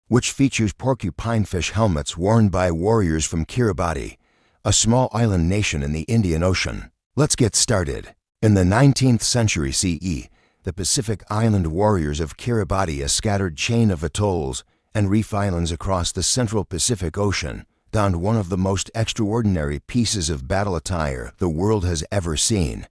which features porcupine fish helmets worn by warriors from Kiribati, a small island nation in the Indian Ocean. Let's get started. In the 19th century CE, the Pacific Island warriors of Kiribati, a scattered chain of atolls and reef islands across the central Pacific Ocean, donned one of the most extraordinary pieces of battle attire the world has ever seen.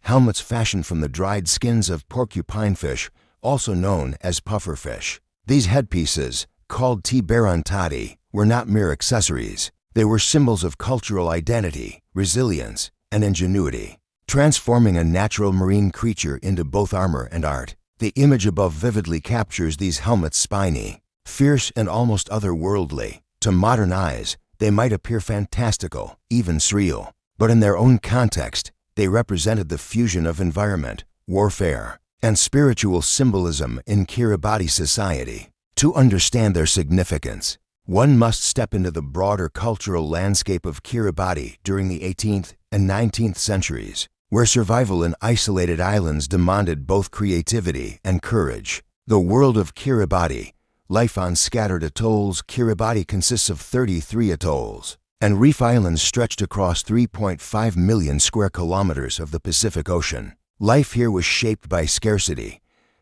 Helmets fashioned from the dried skins of porcupine fish, also known as pufferfish. These headpieces, called tibarantati, were not mere accessories. They were symbols of cultural identity, resilience, and ingenuity, transforming a natural marine creature into both armor and art. The image above vividly captures these helmets spiny, fierce, and almost otherworldly. To modern eyes, they might appear fantastical, even surreal, but in their own context, they represented the fusion of environment, warfare, and spiritual symbolism in Kiribati society. To understand their significance, one must step into the broader cultural landscape of Kiribati during the 18th and 19th centuries, where survival in isolated islands demanded both creativity and courage. The world of Kiribati, life on scattered atolls. Kiribati consists of 33 atolls and reef islands stretched across 3.5 million square kilometers of the Pacific Ocean. Life here was shaped by scarcity,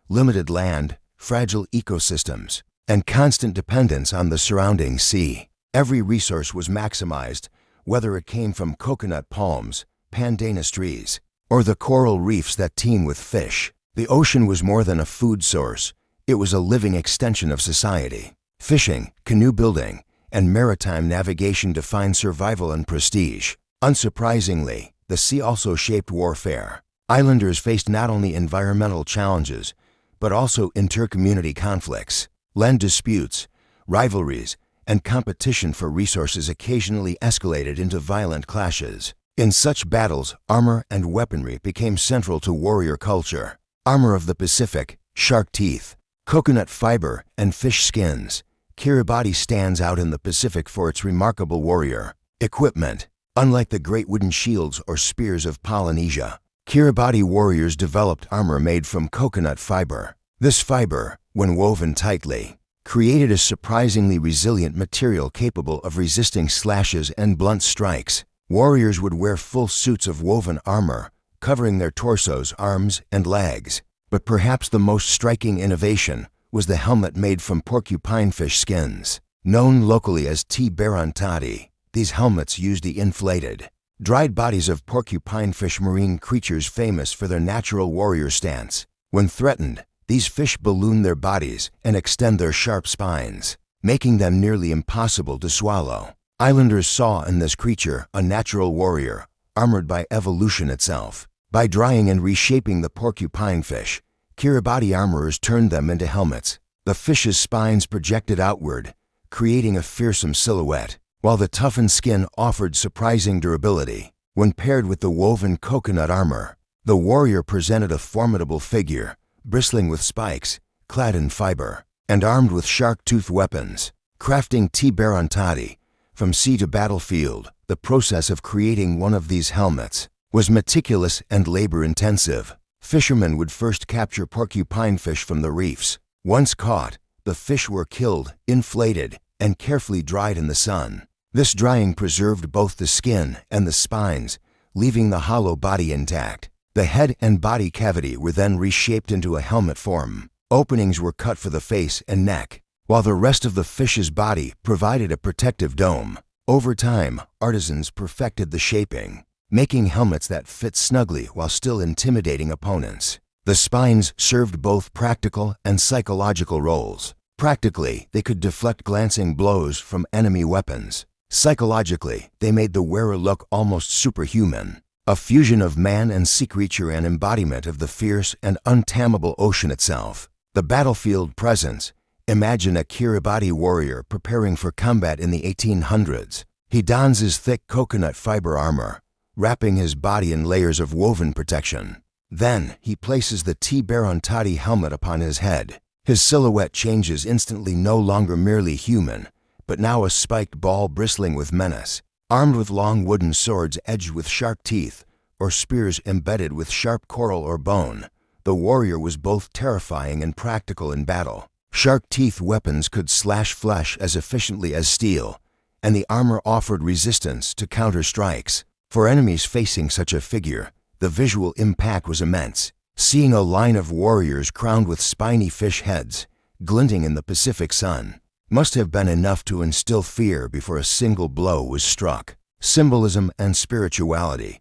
limited land, fragile ecosystems, and constant dependence on the surrounding sea. Every resource was maximized, whether it came from coconut palms, pandanus trees, or the coral reefs that teem with fish. The ocean was more than a food source. It was a living extension of society. Fishing, canoe building, and maritime navigation defined survival and prestige. Unsurprisingly, the sea also shaped warfare. Islanders faced not only environmental challenges, but also inter-community conflicts. Land disputes, rivalries, and competition for resources occasionally escalated into violent clashes. In such battles, armor and weaponry became central to warrior culture. Armor of the Pacific, shark teeth, coconut fiber, and fish skins. Kiribati stands out in the Pacific for its remarkable warrior equipment. Unlike the great wooden shields or spears of Polynesia, Kiribati warriors developed armor made from coconut fiber. This fiber, when woven tightly, created a surprisingly resilient material capable of resisting slashes and blunt strikes. Warriors would wear full suits of woven armor, covering their torsos, arms, and legs. But perhaps the most striking innovation was the helmet made from porcupine fish skins. Known locally as tibarantati, these helmets used the inflated, dried bodies of porcupine fish, marine creatures famous for their natural warrior stance. When threatened, these fish balloon their bodies and extend their sharp spines, making them nearly impossible to swallow. Islanders saw in this creature a natural warrior, armored by evolution itself. By drying and reshaping the porcupine fish, Kiribati armorers turned them into helmets. The fish's spines projected outward, creating a fearsome silhouette, while the toughened skin offered surprising durability. When paired with the woven coconut armor, the warrior presented a formidable figure, bristling with spikes, clad in fiber, and armed with shark-toothed weapons. Crafting tibarantati from sea to battlefield, the process of creating one of these helmets was meticulous and labor-intensive. Fishermen would first capture porcupine fish from the reefs. Once caught, the fish were killed, inflated, and carefully dried in the sun. This drying preserved both the skin and the spines, leaving the hollow body intact. The head and body cavity were then reshaped into a helmet form. Openings were cut for the face and neck, while the rest of the fish's body provided a protective dome. Over time, artisans perfected the shaping, making helmets that fit snugly while still intimidating opponents. The spines served both practical and psychological roles. Practically, they could deflect glancing blows from enemy weapons. Psychologically, they made the wearer look almost superhuman, a fusion of man and sea creature, an embodiment of the fierce and untamable ocean itself. The battlefield presence. Imagine a Kiribati warrior preparing for combat in the 1800s. He dons his thick coconut fiber armor, wrapping his body in layers of woven protection. Then he places the tibarantati helmet upon his head. His silhouette changes instantly, no longer merely human, but now a spiked ball bristling with menace. Armed with long wooden swords edged with sharp teeth, or spears embedded with sharp coral or bone, the warrior was both terrifying and practical in battle. Shark teeth weapons could slash flesh as efficiently as steel, and the armor offered resistance to counter strikes. For enemies facing such a figure, the visual impact was immense. Seeing a line of warriors crowned with spiny fish heads, glinting in the Pacific sun, must have been enough to instill fear before a single blow was struck. Symbolism and spirituality.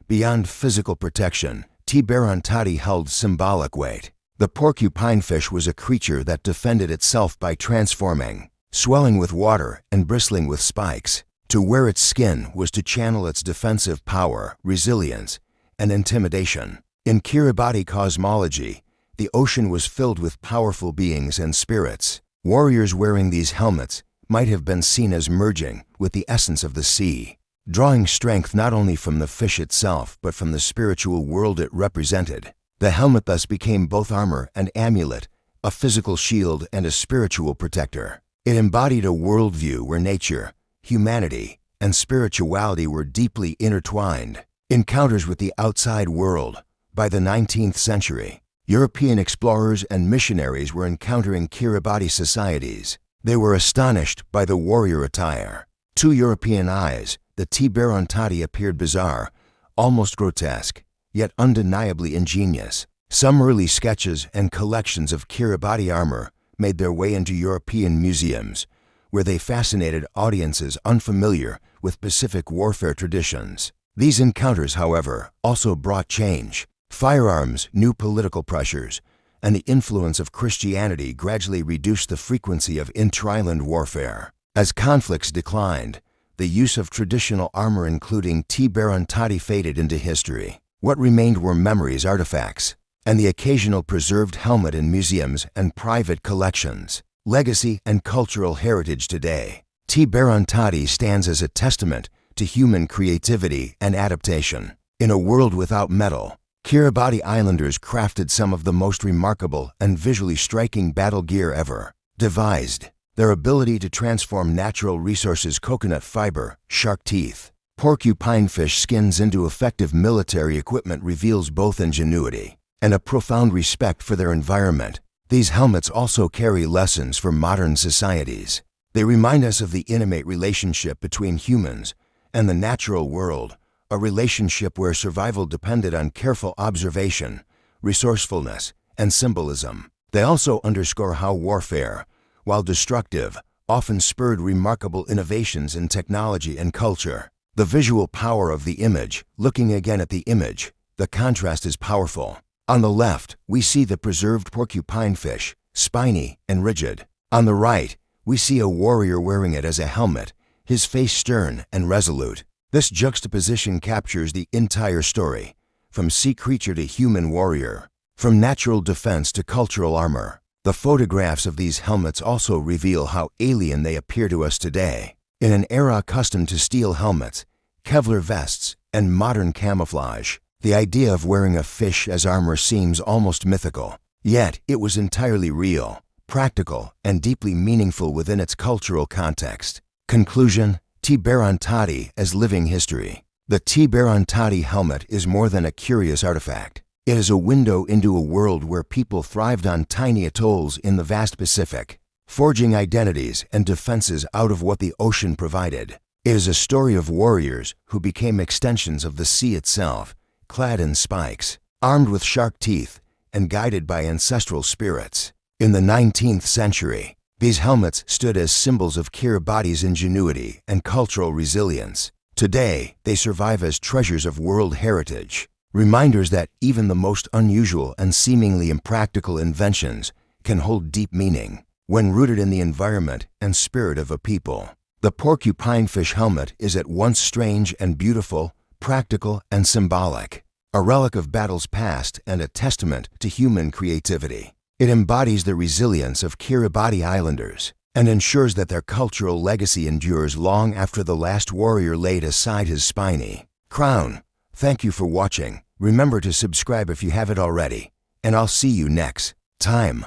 Beyond physical protection, Tiburon-Tati held symbolic weight. The porcupine fish was a creature that defended itself by transforming, swelling with water and bristling with spikes. To wear its skin was to channel its defensive power, resilience, and intimidation. In Kiribati cosmology, the ocean was filled with powerful beings and spirits. Warriors wearing these helmets might have been seen as merging with the essence of the sea, drawing strength not only from the fish itself but from the spiritual world it represented. The helmet thus became both armor and amulet, a physical shield and a spiritual protector. It embodied a worldview where nature, humanity, and spirituality were deeply intertwined. Encounters with the outside world. By the 19th century, European explorers and missionaries were encountering Kiribati societies. They were astonished by the warrior attire. To European eyes, the Tiburon-Tati appeared bizarre, almost grotesque, yet undeniably ingenious. Some early sketches and collections of Kiribati armor made their way into European museums, where they fascinated audiences unfamiliar with Pacific warfare traditions. These encounters, however, also brought change. Firearms, new political pressures, and the influence of Christianity gradually reduced the frequency of inter-island warfare. As conflicts declined, the use of traditional armor including Tiburon-Tati faded into history. What remained were memories, artifacts, and the occasional preserved helmet in museums and private collections. Legacy and cultural heritage today. Tiburon-Tati stands as a testament to human creativity and adaptation. In a world without metal, Kiribati Islanders crafted some of the most remarkable and visually striking battle gear ever devised. Their ability to transform natural resources, coconut fiber, shark teeth, porcupine fish skins into effective military equipment reveals both ingenuity and a profound respect for their environment. These helmets also carry lessons for modern societies. They remind us of the intimate relationship between humans and the natural world, a relationship where survival depended on careful observation, resourcefulness, and symbolism. They also underscore how warfare, while destructive, often spurred remarkable innovations in technology and culture. The visual power of the image. Looking again at the image, the contrast is powerful. On the left, we see the preserved porcupine fish, spiny and rigid. On the right, we see a warrior wearing it as a helmet, his face stern and resolute. This juxtaposition captures the entire story, from sea creature to human warrior, from natural defense to cultural armor. The photographs of these helmets also reveal how alien they appear to us today. In an era accustomed to steel helmets, Kevlar vests, and modern camouflage, the idea of wearing a fish as armor seems almost mythical. Yet, it was entirely real, practical, and deeply meaningful within its cultural context. Conclusion: Tiburon-Tati as living history. The Tiburon-Tati helmet is more than a curious artifact. It is a window into a world where people thrived on tiny atolls in the vast Pacific, forging identities and defenses out of what the ocean provided. It is a story of warriors who became extensions of the sea itself, clad in spikes, armed with shark teeth, and guided by ancestral spirits. In the 19th century, these helmets stood as symbols of Kiribati's ingenuity and cultural resilience. Today, they survive as treasures of world heritage, reminders that even the most unusual and seemingly impractical inventions can hold deep meaning when rooted in the environment and spirit of a people. The porcupine fish helmet is at once strange and beautiful, practical and symbolic, a relic of battles past and a testament to human creativity. It embodies the resilience of Kiribati Islanders and ensures that their cultural legacy endures long after the last warrior laid aside his spiny crown. Thank you for watching. Remember to subscribe if you haven't already, and I'll see you next time.